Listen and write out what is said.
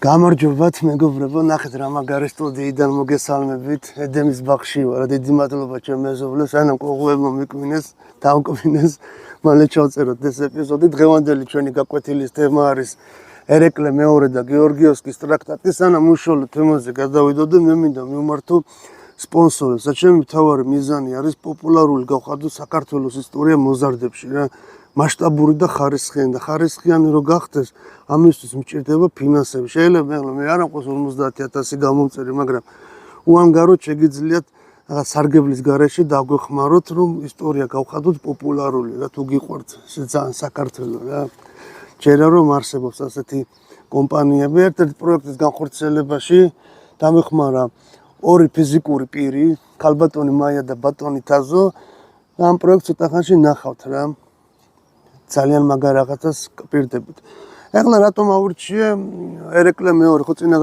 გამარჯობათ მეგობრებო, ნახეთ რა მაგარი სტუდიიდან მოგესალმებით. ედემის ბაღში ვარ, დიდი მადლობა ჩემ მეზობლებს, ანამ ყოღუებმა მიკვინეს, დავკვინეს. მალე ჩავწეროთ ეს ეპიზოდი. დღევანდელი ჩვენი გაკვეთილის თემა არის ერეკლე მეორე და გეორგიევსკის ტრაქტატი. სანამ უშუალო თემაზე გადავიდოდე, მე მინდა მივმართო სპონსორებს. ჩემი მთავარი მიზანი არის პოპულარული გავხადო საქართველოს ისტორია მოზარდებში რა. მასშტაბური და ხარისხიანი რო გახდეს, ამისთვის მჭირდება ფინანსები. შეიძლება მე არ ამყოს 50,000 გამომწერი, მაგრამ უანგაროდ შეგიძლიათ რაღაც სარგებლის გარეშე დაგვეხმაროთ, რომ ისტორია გავხადოთ პოპულარული რა, თუ გიყვართ ძალიან საქართველო რა. ჯერა რომ არსებობს ასეთი კომპანიები, ერთ-ერთი პროექტის განხორციელებაში დამეხმარა ორი ფიზიკური პირი, ქალბატონი მაია და ბატონი თაზო. ამ პროექტს ცოტა ხანში ნახავთ რა. ძალიან მაგარ რაღაცას პირდებით. ეხლა რატომ აურჩიე ერეკლე მეორე, ხო წინა